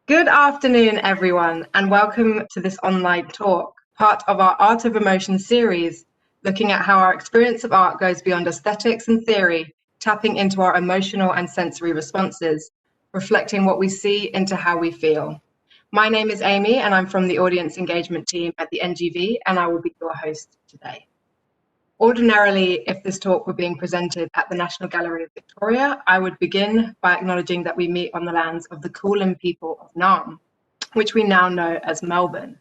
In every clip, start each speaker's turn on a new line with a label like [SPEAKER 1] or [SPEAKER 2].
[SPEAKER 1] Good afternoon, everyone, and welcome to this online talk, part of our Art of Emotion series, looking at how our experience of art goes beyond aesthetics and theory, tapping into our emotional and sensory responses, reflecting what we see into how we feel. My name is Amy, and I'm from the audience engagement team at the NGV, and I will be your host today. Ordinarily, if this talk were being presented at the National Gallery of Victoria, I would begin by acknowledging that we meet on the lands of the Kulin people of Naarm, which we now know as Melbourne.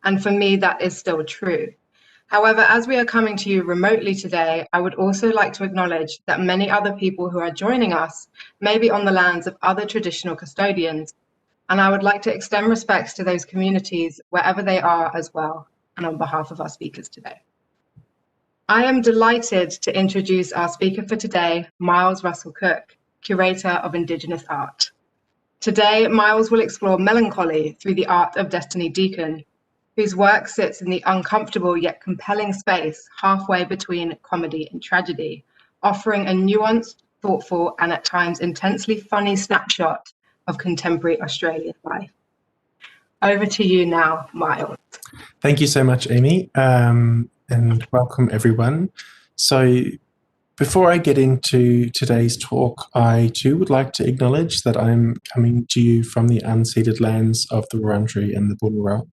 [SPEAKER 1] And for me, that is still true. However, as we are coming to you remotely today, I would also like to acknowledge that many other people who are joining us may be on the lands of other traditional custodians. And I would like to extend respects to those communities wherever they are as well, and on behalf of our speakers today. I am delighted to introduce our speaker for today, Myles Russell-Cook, Curator of Indigenous Art. Today, Myles will explore melancholy through the art of Destiny Deacon, whose work sits in the uncomfortable yet compelling space halfway between comedy and tragedy, offering a nuanced, thoughtful, and at times intensely funny snapshot of contemporary Australian life. Over to you now, Myles.
[SPEAKER 2] Thank you so much, Amy. And welcome everyone. So before I get into today's talk, I too would like to acknowledge that I'm coming to you from the unceded lands of the Wurundjeri and the Bunurong.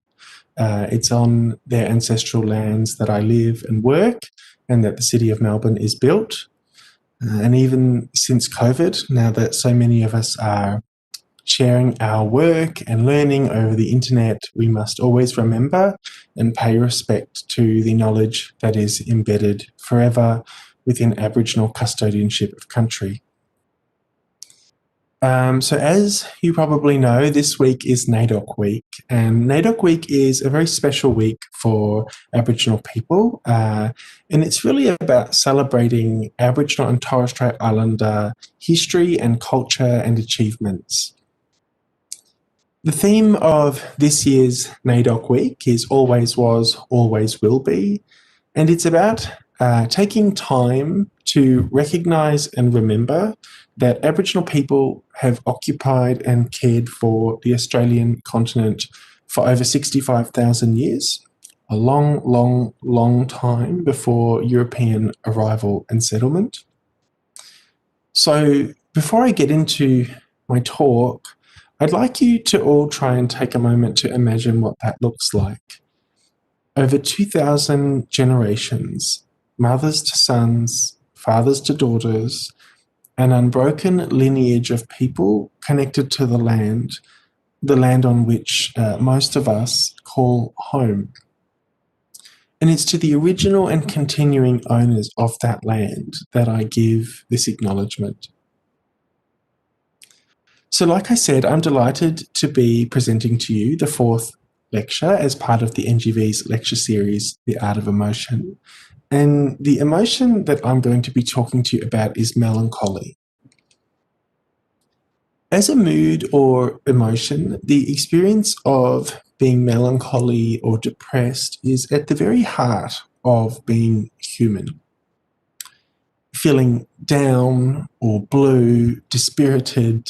[SPEAKER 2] It's on their ancestral lands that I live and work, and that the city of Melbourne is built. And even since COVID, now that so many of us are sharing our work and learning over the internet, we must always remember and pay respect to the knowledge that is embedded forever within Aboriginal custodianship of country. So as you probably know, this week is NAIDOC week, and NAIDOC week is a very special week for Aboriginal people, and it's really about celebrating Aboriginal and Torres Strait Islander history and culture and achievements. The theme of this year's NAIDOC week is Always Was, Always Will Be, and it's about taking time to recognise and remember that Aboriginal people have occupied and cared for the Australian continent for over 65,000 years, a long, long, long time before European arrival and settlement. So before I get into my talk, I'd like you to all try and take a moment to imagine what that looks like. Over 2,000 generations, mothers to sons, fathers to daughters, an unbroken lineage of people connected to the land on which most of us call home. And it's to the original and continuing owners of that land that I give this acknowledgement. So like I said, I'm delighted to be presenting to you the fourth lecture as part of the NGV's lecture series, The Art of Emotion. And the emotion that I'm going to be talking to you about is melancholy. As a mood or emotion, the experience of being melancholy or depressed is at the very heart of being human. Feeling down or blue, dispirited,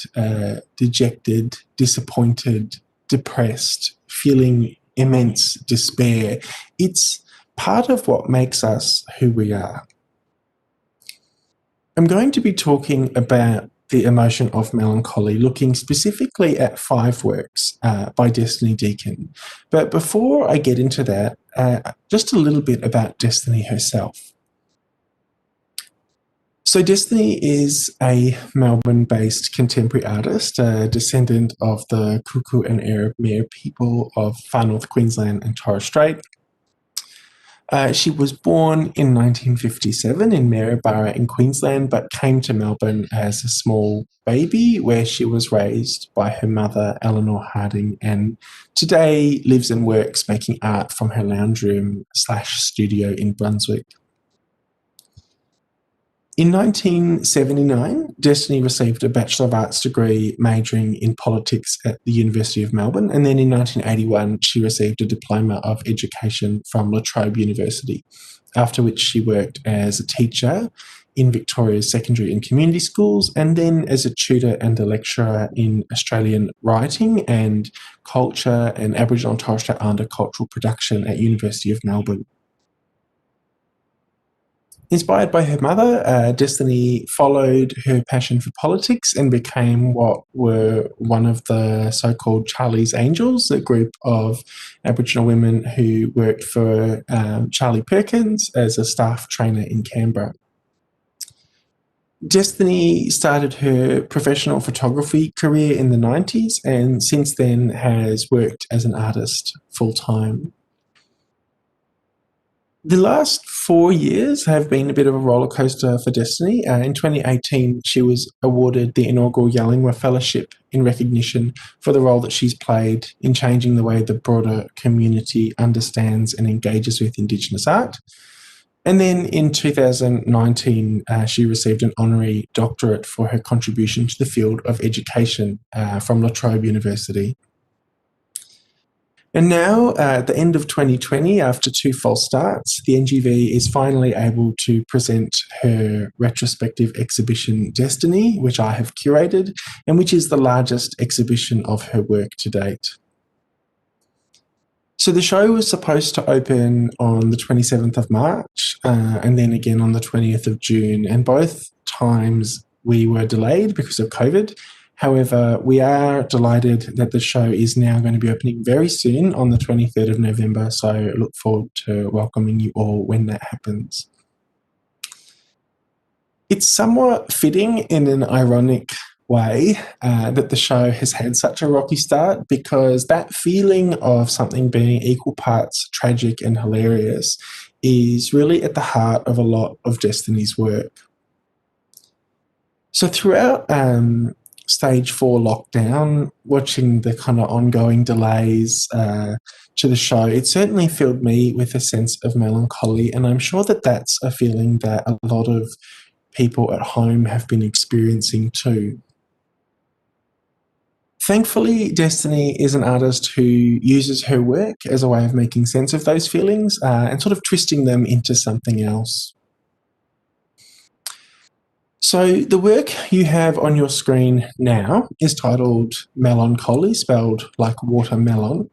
[SPEAKER 2] dejected, disappointed, depressed, feeling immense despair. It's part of what makes us who we are. I'm going to be talking about the emotion of melancholy, looking specifically at 5 works by Destiny Deacon. But before I get into that, just a little bit about Destiny herself. So Destiny is a Melbourne-based contemporary artist, a descendant of the Kuku and Arab people of Far North Queensland and Torres Strait. She was born in 1957 in Maryborough in Queensland, but came to Melbourne as a small baby, where she was raised by her mother, Eleanor Harding, and today lives and works making art from her lounge room / studio in Brunswick. In 1979, Destiny received a Bachelor of Arts degree majoring in politics at the University of Melbourne, and then in 1981 she received a Diploma of Education from La Trobe University, after which she worked as a teacher in Victoria's secondary and community schools, and then as a tutor and a lecturer in Australian writing and culture and Aboriginal and Torres Strait Islander cultural production at University of Melbourne. Inspired by her mother, Destiny followed her passion for politics and became what were one of the so-called Charlie's Angels, a group of Aboriginal women who worked for Charlie Perkins as a staff trainer in Canberra. Destiny started her professional photography career in the 90s and since then has worked as an artist full-time. The last 4 years have been a bit of a roller coaster for Destiny. In 2018, she was awarded the inaugural Yellingwa Fellowship in recognition for the role that she's played in changing the way the broader community understands and engages with Indigenous art. And then in 2019, she received an honorary doctorate for her contribution to the field of education from La Trobe University. And now, at the end of 2020, after 2 false starts, the NGV is finally able to present her retrospective exhibition, Destiny, which I have curated, and which is the largest exhibition of her work to date. So the show was supposed to open on the 27th of March and then again on the 20th of June, and both times we were delayed because of COVID. However, we are delighted that the show is now going to be opening very soon on the 23rd of November, so I look forward to welcoming you all when that happens. It's somewhat fitting in an ironic way that the show has had such a rocky start, because that feeling of something being equal parts tragic and hilarious is really at the heart of a lot of Destiny's work. So throughout Stage 4 lockdown, watching the kind of ongoing delays to the show, it certainly filled me with a sense of melancholy, and I'm sure that that's a feeling that a lot of people at home have been experiencing too. Thankfully, Destiny is an artist who uses her work as a way of making sense of those feelings and sort of twisting them into something else. So the work you have on your screen now is titled Melancholy, spelled like watermelon,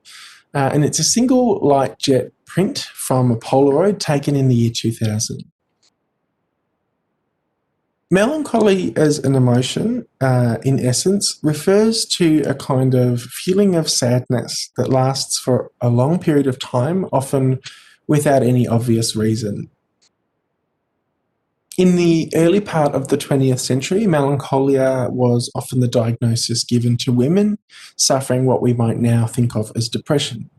[SPEAKER 2] and it's a single light jet print from a Polaroid taken in the year 2000. Melancholy as an emotion, in essence, refers to a kind of feeling of sadness that lasts for a long period of time, often without any obvious reason. In the early part of the 20th century, melancholia was often the diagnosis given to women suffering what we might now think of as depression.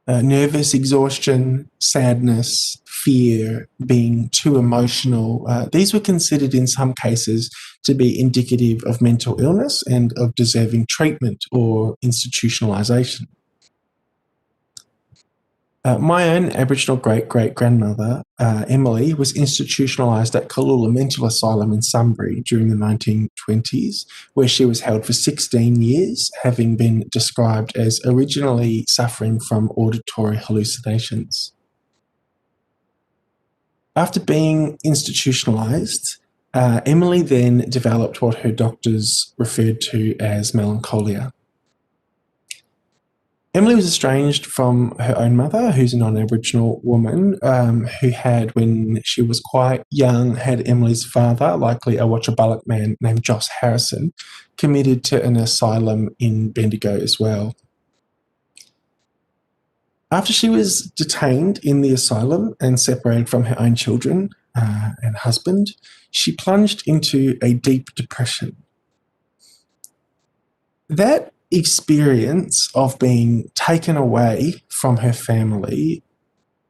[SPEAKER 2] Nervous exhaustion, sadness, fear, being too emotional, these were considered in some cases to be indicative of mental illness and of deserving treatment or institutionalisation. My own Aboriginal great-great-grandmother, Emily, was institutionalised at Kalula Mental Asylum in Sunbury during the 1920s, where she was held for 16 years, having been described as originally suffering from auditory hallucinations. After being institutionalised, Emily then developed what her doctors referred to as melancholia. Emily was estranged from her own mother, who's a non-Aboriginal woman, who had, when she was quite young, had Emily's father, likely a Watchaballock man named Joss Harrison, committed to an asylum in Bendigo as well. After she was detained in the asylum and separated from her own children and husband, she plunged into a deep depression. That experience of being taken away from her family,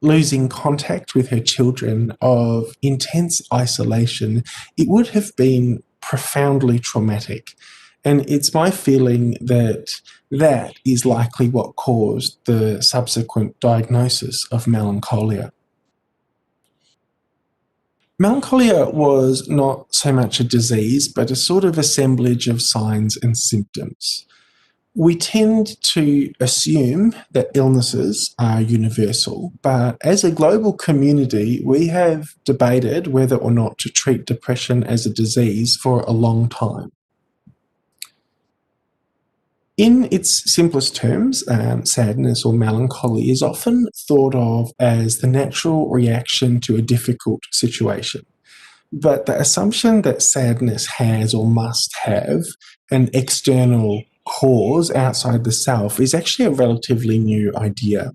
[SPEAKER 2] losing contact with her children, of intense isolation, it would have been profoundly traumatic. And it's my feeling that that is likely what caused the subsequent diagnosis of melancholia. Melancholia was not so much a disease, but a sort of assemblage of signs and symptoms. We tend to assume that illnesses are universal, but as a global community, we have debated whether or not to treat depression as a disease for a long time. In its simplest terms, sadness or melancholy is often thought of as the natural reaction to a difficult situation. But the assumption that sadness has or must have an external cause outside the self is actually a relatively new idea.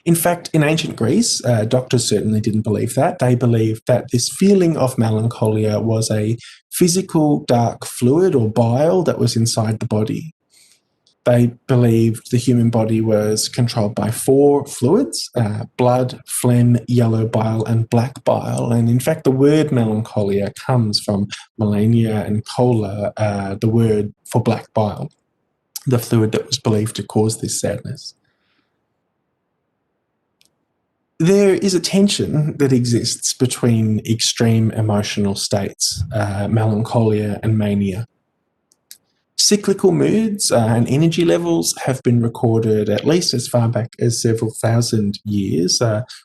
[SPEAKER 2] In fact, in ancient Greece, doctors certainly didn't believe that. They believed that this feeling of melancholia was a physical dark fluid or bile that was inside the body. They believed the human body was controlled by 4 fluids, blood, phlegm, yellow bile, and black bile. And in fact, the word melancholia comes from melania and chola, the word for black bile, the fluid that was believed to cause this sadness. There is a tension that exists between extreme emotional states, melancholia and mania. Cyclical moods and energy levels have been recorded at least as far back as several thousand years,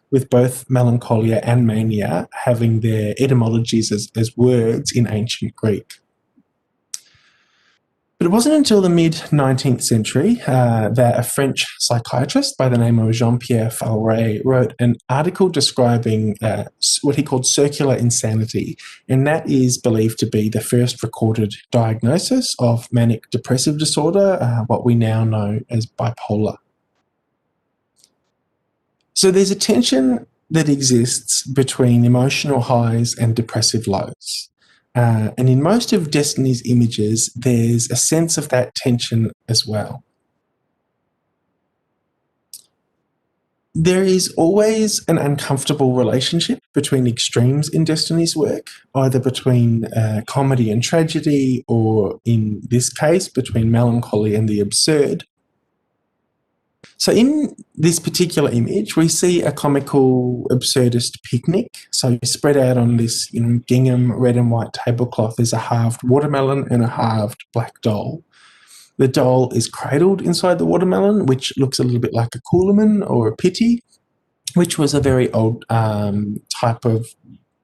[SPEAKER 2] with both melancholia and mania having their etymologies as words in ancient Greek. But it wasn't until the mid-19th century that a French psychiatrist by the name of Jean-Pierre Faure wrote an article describing what he called circular insanity, and that is believed to be the first recorded diagnosis of manic depressive disorder, what we now know as bipolar. So there's a tension that exists between emotional highs and depressive lows. And in most of Destiny's images, there's a sense of that tension as well. There is always an uncomfortable relationship between extremes in Destiny's work, either between comedy and tragedy, or in this case, between melancholy and the absurd. So in this particular image, we see a comical absurdist picnic. So spread out on this gingham red and white tablecloth is a halved watermelon and a halved black doll. The doll is cradled inside the watermelon, which looks a little bit like a coolamon or a pity, which was a very old type of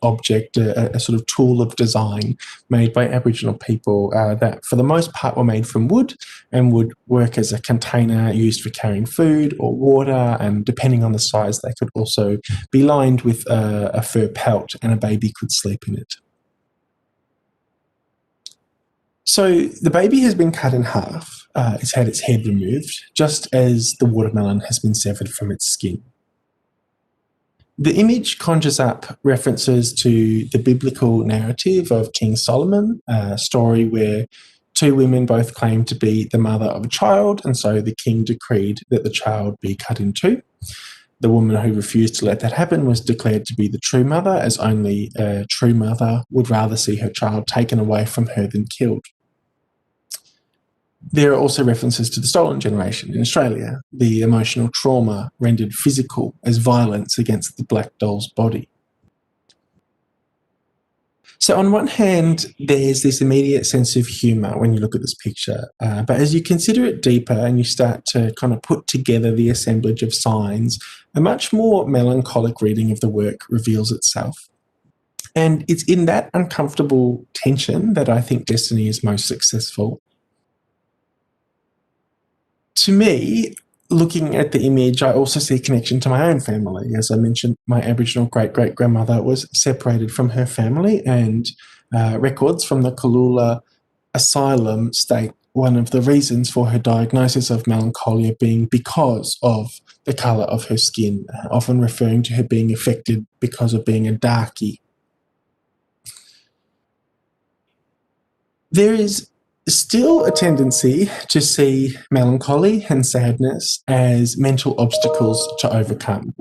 [SPEAKER 2] object, a sort of tool of design made by Aboriginal people that for the most part were made from wood and would work as a container used for carrying food or water, and depending on the size they could also be lined with a fur pelt and a baby could sleep in it. So the baby has been cut in half, it's had its head removed, just as the watermelon has been severed from its skin. The image conjures up references to the biblical narrative of King Solomon, a story where 2 women both claimed to be the mother of a child, and so the king decreed that the child be cut in 2. The woman who refused to let that happen was declared to be the true mother, as only a true mother would rather see her child taken away from her than killed. There are also references to the stolen generation in Australia, the emotional trauma rendered physical as violence against the black doll's body. So on one hand, there's this immediate sense of humour when you look at this picture, but as you consider it deeper and you start to kind of put together the assemblage of signs, a much more melancholic reading of the work reveals itself. And it's in that uncomfortable tension that I think Destiny is most successful. To me, looking at the image, I also see a connection to my own family. As I mentioned, my Aboriginal great-great-grandmother was separated from her family, and records from the Kalula asylum state one of the reasons for her diagnosis of melancholia being because of the colour of her skin, often referring to her being affected because of being a darkie. There is still a tendency to see melancholy and sadness as mental obstacles to overcome.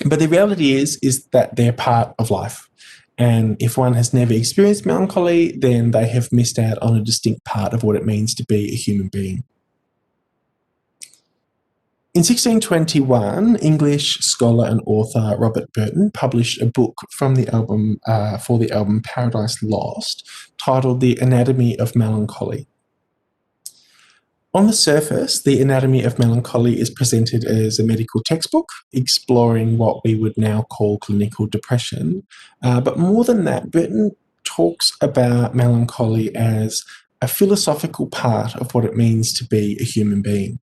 [SPEAKER 2] But the reality is that they're part of life. And if one has never experienced melancholy, then they have missed out on a distinct part of what it means to be a human being. In 1621, English scholar and author Robert Burton published a book from the album for the album Paradise Lost, titled The Anatomy of Melancholy. On the surface, The Anatomy of Melancholy is presented as a medical textbook exploring what we would now call clinical depression. But more than that, Burton talks about melancholy as a philosophical part of what it means to be a human being.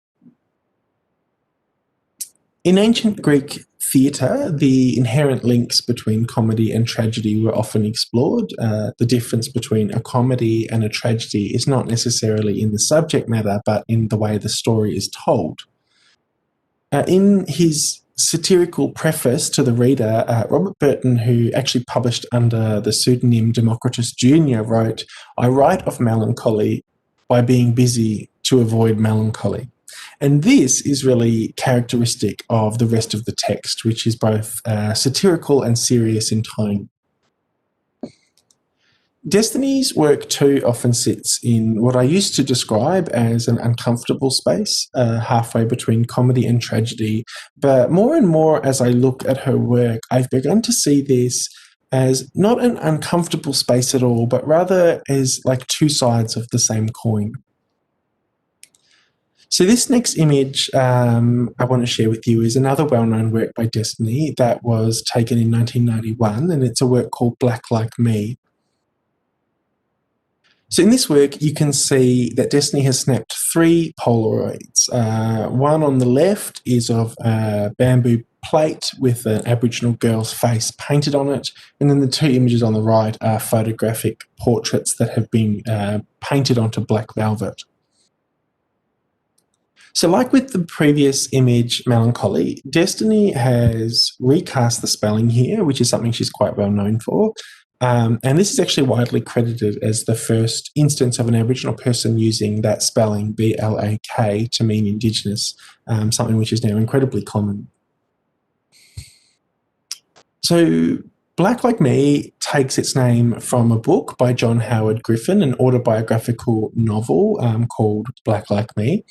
[SPEAKER 2] In ancient Greek theatre, the inherent links between comedy and tragedy were often explored. The difference between a comedy and a tragedy is not necessarily in the subject matter, but in the way the story is told. In his satirical preface to the reader, Robert Burton, who actually published under the pseudonym Democritus Jr., wrote, "I write of melancholy by being busy to avoid melancholy." And this is really characteristic of the rest of the text, which is both satirical and serious in tone. Destiny's work too often sits in what I used to describe as an uncomfortable space, halfway between comedy and tragedy. But more and more as I look at her work, I've begun to see this as not an uncomfortable space at all, but rather as like two sides of the same coin. So this next image I want to share with you is another well-known work by Destiny that was taken in 1991, and it's a work called Black Like Me. So in this work, you can see that Destiny has snapped 3 Polaroids. One on the left is of a bamboo plate with an Aboriginal girl's face painted on it, and then the 2 images on the right are photographic portraits that have been painted onto black velvet. So like with the previous image, Melancholy, Destiny has recast the spelling here, which is something she's quite well known for. And this is actually widely credited as the first instance of an Aboriginal person using that spelling, B-L-A-K, to mean Indigenous, something which is now incredibly common. So Black Like Me takes its name from a book by John Howard Griffin, an autobiographical novel called Black Like Me,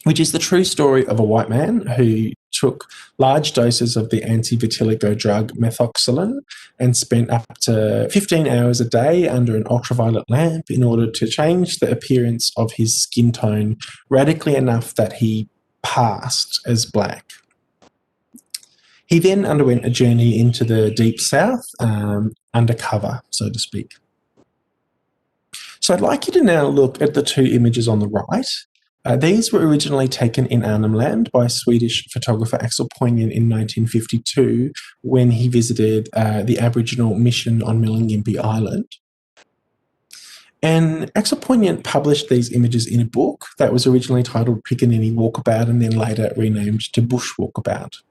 [SPEAKER 2] which is the true story of a white man who took large doses of the anti-vitiligo drug methoxylin and spent up to 15 hours a day under an ultraviolet lamp in order to change the appearance of his skin tone radically enough that he passed as black. He then underwent a journey into the deep south, undercover, so to speak. So I'd like you to now look at the 2 images on the right. These were originally taken in Arnhem Land by Swedish photographer Axel Poignant in 1952 when he visited the Aboriginal mission on Milingimbi Island. And Axel Poignant published these images in a book that was originally titled Piccaninny Walkabout and then later renamed to Bush Walkabout.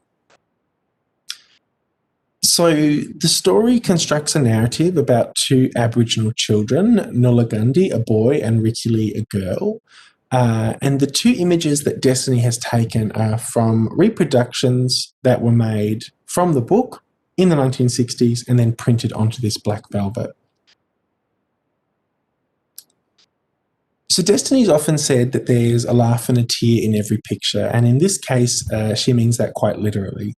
[SPEAKER 2] So the story constructs a narrative about 2 Aboriginal children, Nullagundi, a boy, and Rikili, a girl. And the 2 images that Destiny has taken are from reproductions that were made from the book in the 1960s and then printed onto this black velvet. So Destiny's often said that there's a laugh and a tear in every picture, and in this case, she means that quite literally.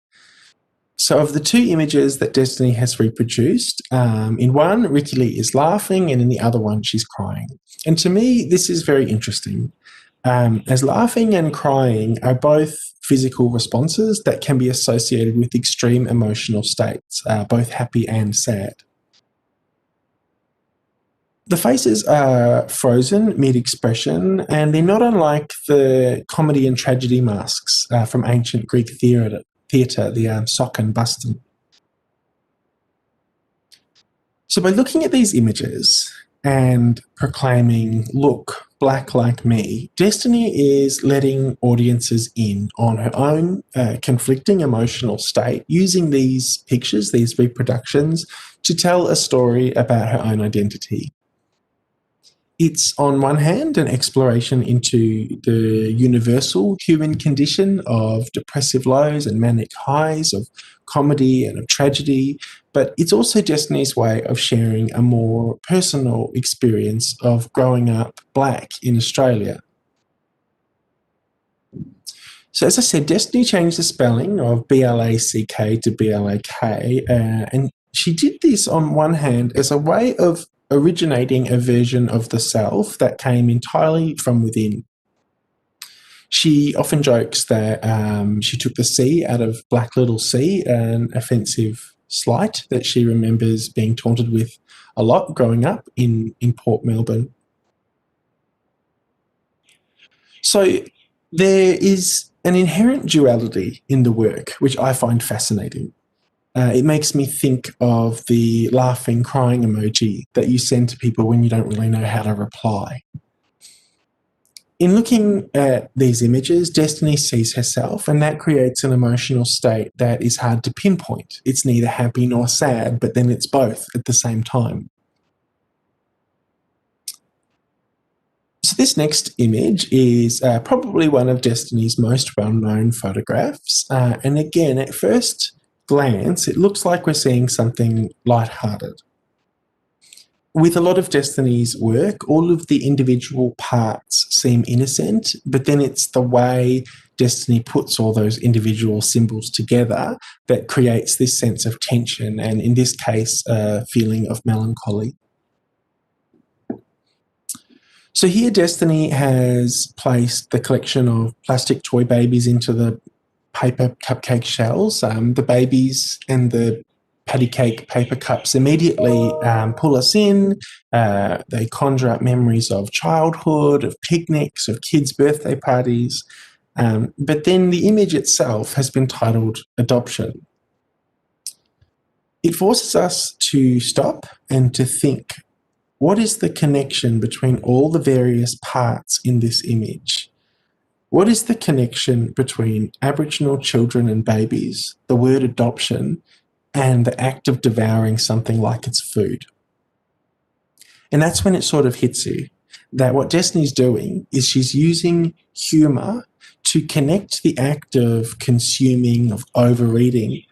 [SPEAKER 2] So of the 2 images that Destiny has reproduced, in one, Rikili is laughing, and in the other one, she's crying. And to me, this is very interesting, as laughing and crying are both physical responses that can be associated with extreme emotional states, both happy and sad. The faces are frozen mid-expression, and they're not unlike the comedy and tragedy masks from ancient Greek theatre, the sock and buston. So by looking at these images and proclaiming, "Look, black like me," Destiny is letting audiences in on her own conflicting emotional state, using these pictures, these reproductions, to tell a story about her own identity. It's, on one hand, an exploration into the universal human condition of depressive lows and manic highs, of comedy and of tragedy, but it's also Destiny's way of sharing a more personal experience of growing up black in Australia. So as I said, Destiny changed the spelling of B-L-A-C-K to B-L-A-K, and she did this on one hand as a way of originating a version of the self that came entirely from within. She often jokes that she took the C out of Black Little C, an offensive slight that she remembers being taunted with a lot growing up in Port Melbourne. So there is an inherent duality in the work, which I find fascinating. It makes me think of the laughing, crying emoji that you send to people when you don't really know how to reply. In looking at these images, Destiny sees herself, and that creates an emotional state that is hard to pinpoint. It's neither happy nor sad, but then it's both at the same time. So this next image is probably one of Destiny's most well-known photographs. And again, at first glance, it looks like we're seeing something lighthearted. With a lot of Destiny's work, all of the individual parts seem innocent, but then it's the way Destiny puts all those individual symbols together that creates this sense of tension, and in this case, a feeling of melancholy. So here Destiny has placed the collection of plastic toy babies into the paper cupcake shells. The babies and the patty cake paper cups immediately pull us in. They conjure up memories of childhood, of picnics, of kids' birthday parties. But then the image itself has been titled Adoption. It forces us to stop and to think, what is the connection between all the various parts in this image? What is the connection between Aboriginal children and babies, the word adoption, and the act of devouring something like its food? And that's when it sort of hits you that what Destiny's doing is she's using humour to connect the act of consuming, of overeating,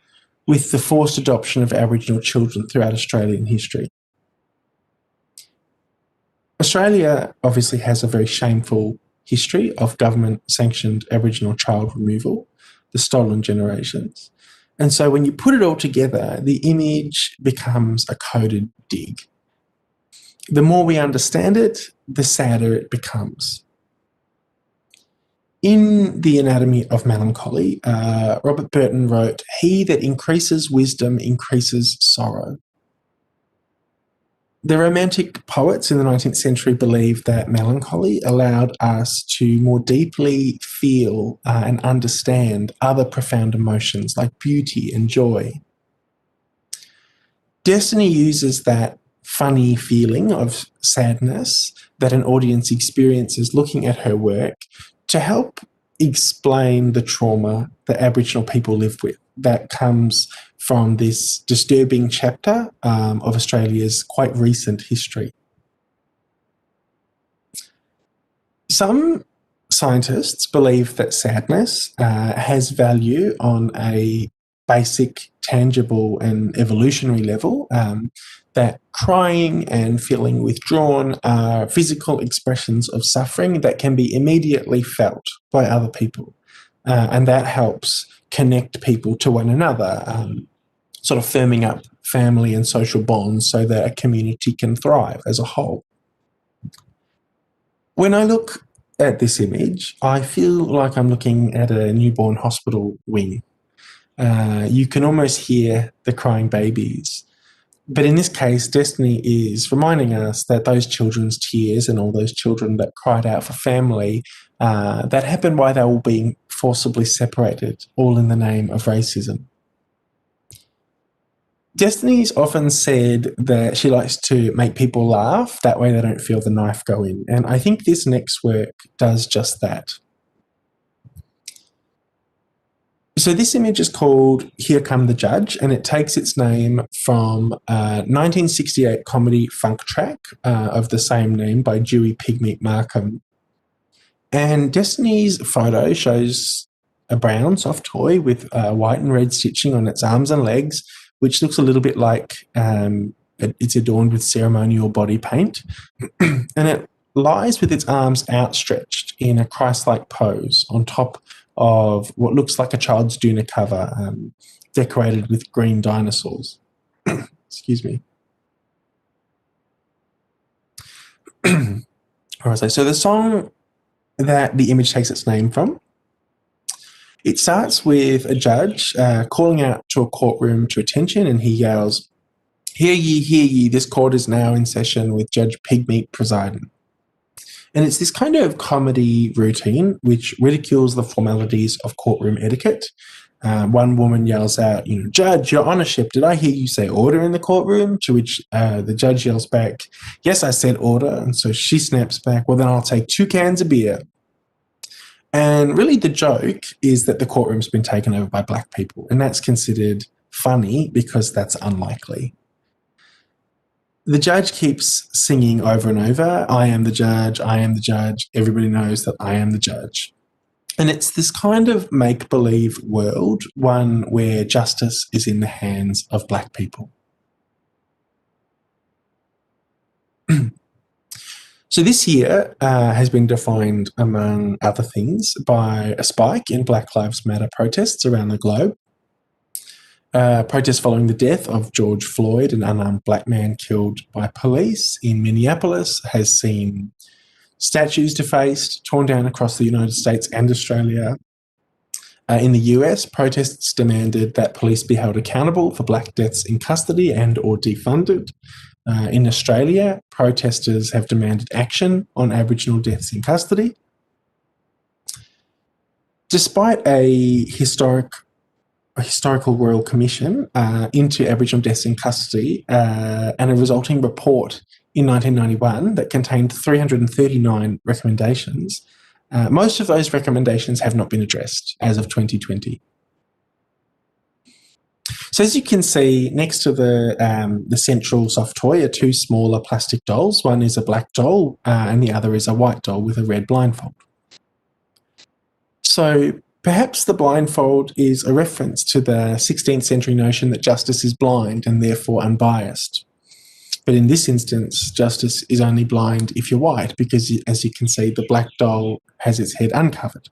[SPEAKER 2] with the forced adoption of Aboriginal children throughout Australian history. Australia obviously has a very shameful history of government-sanctioned Aboriginal child removal, the stolen generations. And so when you put it all together, the image becomes a coded dig. The more we understand it, the sadder it becomes. In The Anatomy of Melancholy, Robert Burton wrote, "He that increases wisdom increases sorrow." The Romantic poets in the 19th century believed that melancholy allowed us to more deeply feel and understand other profound emotions like beauty and joy. Destiny uses that funny feeling of sadness that an audience experiences looking at her work to help explain the trauma that Aboriginal people live with that comes from this disturbing chapter of Australia's quite recent history. Some scientists believe that sadness has value on a basic, tangible and evolutionary level, that crying and feeling withdrawn are physical expressions of suffering that can be immediately felt by other people. And that helps connect people to one another, sort of firming up family and social bonds so that a community can thrive as a whole. When I look at this image, I feel like I'm looking at a newborn hospital wing. You can almost hear the crying babies. But in this case, Destiny is reminding us that those children's tears and all those children that cried out for family, that happened while they were being forcibly separated, all in the name of racism. Destiny's often said that she likes to make people laugh, that way they don't feel the knife go in. And I think this next work does just that. So this image is called Here Come the Judge, and it takes its name from a 1968 comedy funk track of the same name by Dewey Pigmeat Markham. And Destiny's photo shows a brown soft toy with white and red stitching on its arms and legs, which looks a little bit like it's adorned with ceremonial body paint. And it lies with its arms outstretched in a Christ-like pose on top of what looks like a child's doona cover, decorated with green dinosaurs. Excuse me. Where was I? So the song that the image takes its name from. It starts with a judge calling out to a courtroom to attention, and he yells, "Hear ye, this court is now in session with Judge Pigmeat presiding." And it's this kind of comedy routine which ridicules the formalities of courtroom etiquette. One woman yells out, "Judge, your honourship, did I hear you say order in the courtroom?" To which the judge yells back, "Yes, I said order." And so she snaps back, "Well, then I'll take 2 cans of beer." And really the joke is that the courtroom's been taken over by black people, and that's considered funny because that's unlikely. The judge keeps singing over and over, "I am the judge, I am the judge, everybody knows that I am the judge." And it's this kind of make-believe world, one where justice is in the hands of black people. So this year has been defined, among other things, by a spike in Black Lives Matter protests around the globe. Protests following the death of George Floyd, an unarmed black man killed by police in Minneapolis, has seen statues defaced, torn down across the United States and Australia. In the US, protests demanded that police be held accountable for black deaths in custody and or defunded. In Australia, protesters have demanded action on Aboriginal deaths in custody. Despite a historical royal commission into Aboriginal deaths in custody and a resulting report in 1991 that contained 339 recommendations, most of those recommendations have not been addressed as of 2020. So as you can see, next to the central soft toy are 2 smaller plastic dolls. One is a black doll and the other is a white doll with a red blindfold. So perhaps the blindfold is a reference to the 16th century notion that justice is blind and therefore unbiased. But in this instance, justice is only blind if you're white, because as you can see, the black doll has its head uncovered.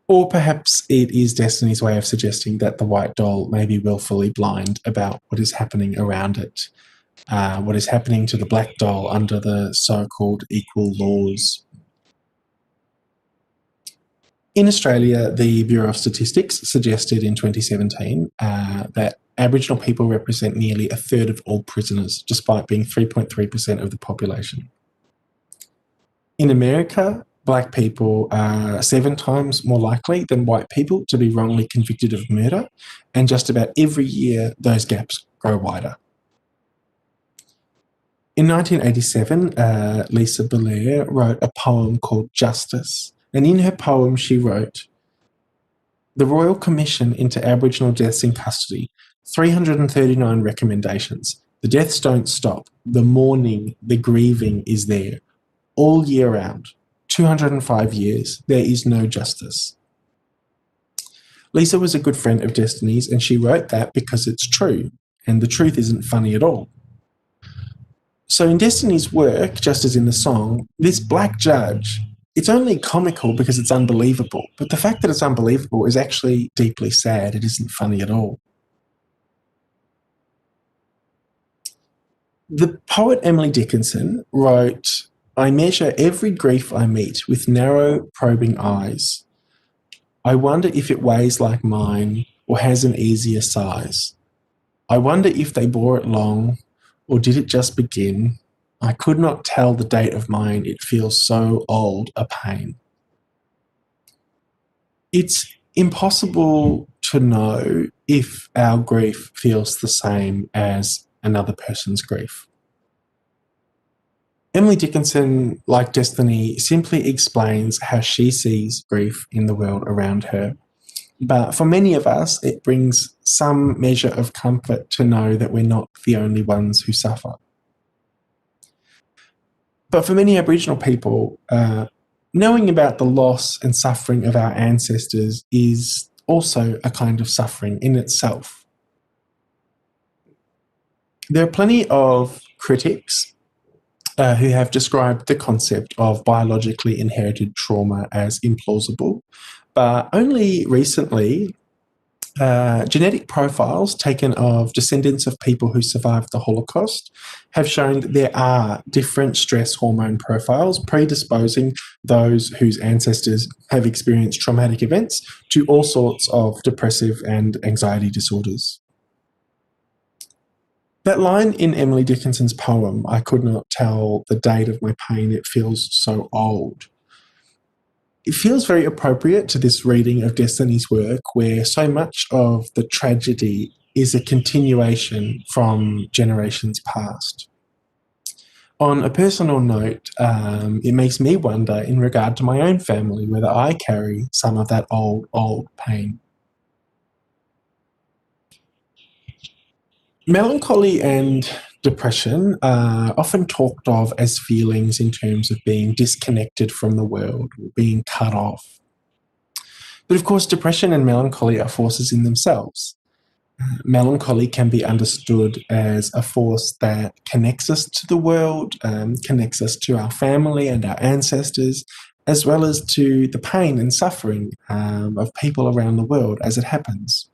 [SPEAKER 2] Or perhaps it is Destiny's way of suggesting that the white doll may be willfully blind about what is happening around it, what is happening to the black doll under the so-called equal laws. In Australia, the Bureau of Statistics suggested in 2017 that Aboriginal people represent nearly a third of all prisoners, despite being 3.3% of the population. In America, black people are 7 times more likely than white people to be wrongly convicted of murder, and just about every year those gaps grow wider. In 1987, Lisa Belair wrote a poem called Justice, and in her poem she wrote, "The Royal Commission into Aboriginal Deaths in Custody, 339 recommendations. The deaths don't stop. The mourning, the grieving is there. All year round. 205 years, there is no justice." Lisa was a good friend of Destiny's, and she wrote that because it's true, and the truth isn't funny at all. So in Destiny's work, just as in the song, this black judge, it's only comical because it's unbelievable, but the fact that it's unbelievable is actually deeply sad. It isn't funny at all. The poet Emily Dickinson wrote, "I measure every grief I meet with narrow, probing eyes. I wonder if it weighs like mine or has an easier size. I wonder if they bore it long or did it just begin? I could not tell the date of mine, it feels so old a pain." It's impossible to know if our grief feels the same as another person's grief. Emily Dickinson, like Destiny, simply explains how she sees grief in the world around her. But for many of us, it brings some measure of comfort to know that we're not the only ones who suffer. But for many Aboriginal people, knowing about the loss and suffering of our ancestors is also a kind of suffering in itself. There are plenty of critics who have described the concept of biologically inherited trauma as implausible, but only recently Genetic profiles taken of descendants of people who survived the Holocaust have shown that there are different stress hormone profiles predisposing those whose ancestors have experienced traumatic events to all sorts of depressive and anxiety disorders. That line in Emily Dickinson's poem, "I could not tell the date of my pain, it feels so old." It feels very appropriate to this reading of Destiny's work, where so much of the tragedy is a continuation from generations past. On a personal note, it makes me wonder in regard to my own family whether I carry some of that old pain. Melancholy and depression are often talked of as feelings in terms of being disconnected from the world or being cut off. But of course, depression and melancholy are forces in themselves. Melancholy can be understood as a force that connects us to the world, connects us to our family and our ancestors, as well as to the pain and suffering of people around the world as it happens.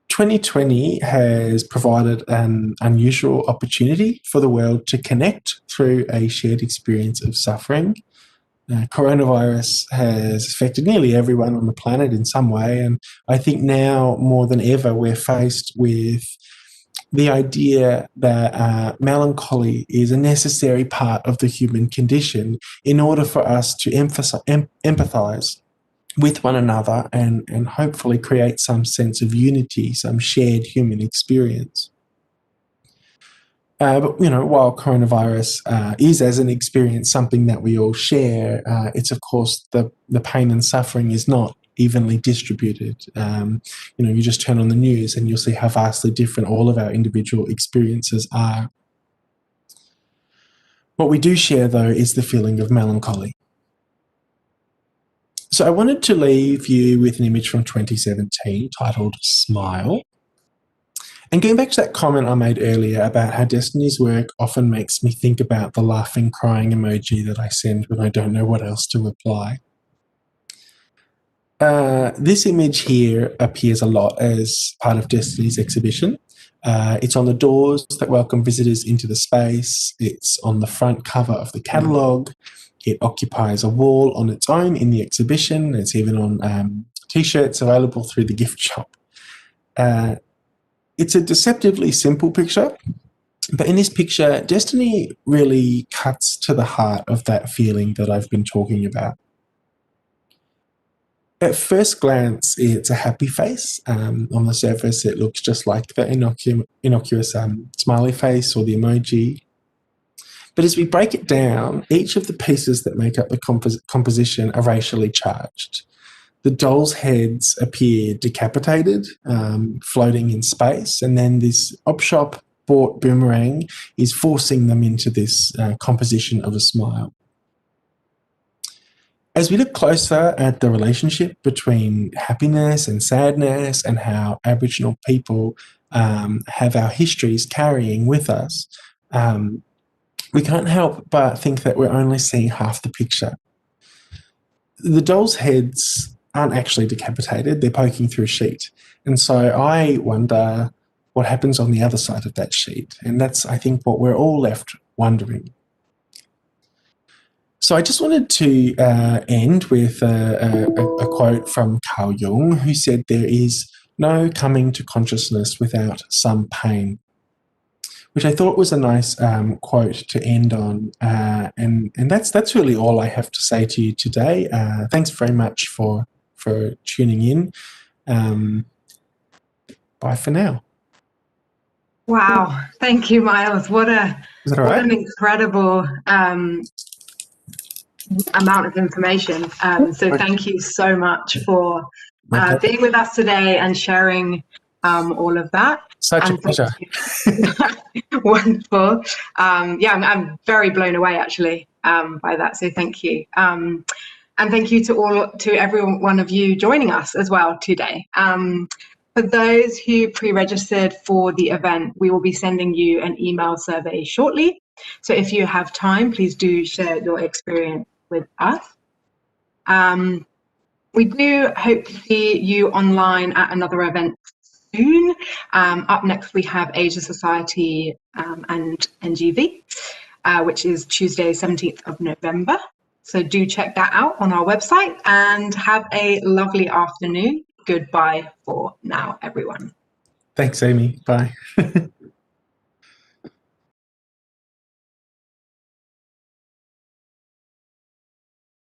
[SPEAKER 2] 2020 has provided an unusual opportunity for the world to connect through a shared experience of suffering. Coronavirus has affected nearly everyone on the planet in some way, and I think now more than ever we're faced with the idea that melancholy is a necessary part of the human condition in order for us to empathise with one another and hopefully create some sense of unity, some shared human experience. But, while coronavirus is as an experience something that we all share, it's of course the pain and suffering is not evenly distributed. You just turn on the news and you'll see how vastly different all of our individual experiences are. What we do share, though, is the feeling of melancholy. So I wanted to leave you with an image from 2017 titled "Smile." And going back to that comment I made earlier about how Destiny's work often makes me think about the laughing, crying emoji that I send when I don't know what else to reply. This image here appears a lot as part of Destiny's exhibition. It's on the doors that welcome visitors into the space. It's on the front cover of the catalogue. It occupies a wall on its own in the exhibition. It's even on T-shirts available through the gift shop. It's a deceptively simple picture, but in this picture, Destiny really cuts to the heart of that feeling that I've been talking about. At first glance, it's a happy face. On the surface, it looks just like the innocuous smiley face or the emoji. But as we break it down, each of the pieces that make up the composition are racially charged. The dolls' heads appear decapitated, floating in space, and then this op-shop bought boomerang is forcing them into this composition of a smile. As we look closer at the relationship between happiness and sadness and how Aboriginal people have our histories carrying with us, we can't help but think that we're only seeing half the picture. The dolls' heads aren't actually decapitated, they're poking through a sheet. And so I wonder what happens on the other side of that sheet. And that's, I think, what we're all left wondering. So I just wanted to end with a quote from Carl Jung, who said, "There is no coming to consciousness without some pain," which I thought was a nice quote to end on. And that's really all I have to say to you today. Thanks very much for tuning in. Bye for now.
[SPEAKER 1] Wow. Thank you, Myles. What an incredible amount of information. So thank you so much for being with us today and sharing all of that.
[SPEAKER 2] Such a pleasure.
[SPEAKER 1] Wonderful. I'm very blown away actually by that. So thank you. And thank you to every one of you joining us as well today. For those who pre-registered for the event, we will be sending you an email survey shortly. So if you have time, please do share your experience with us. We do hope to see you online at another event soon. Up next, we have Asia Society and NGV, which is Tuesday, 17th of November. So do check that out on our website and have a lovely afternoon. Goodbye for now, everyone.
[SPEAKER 2] Thanks, Amy. Bye.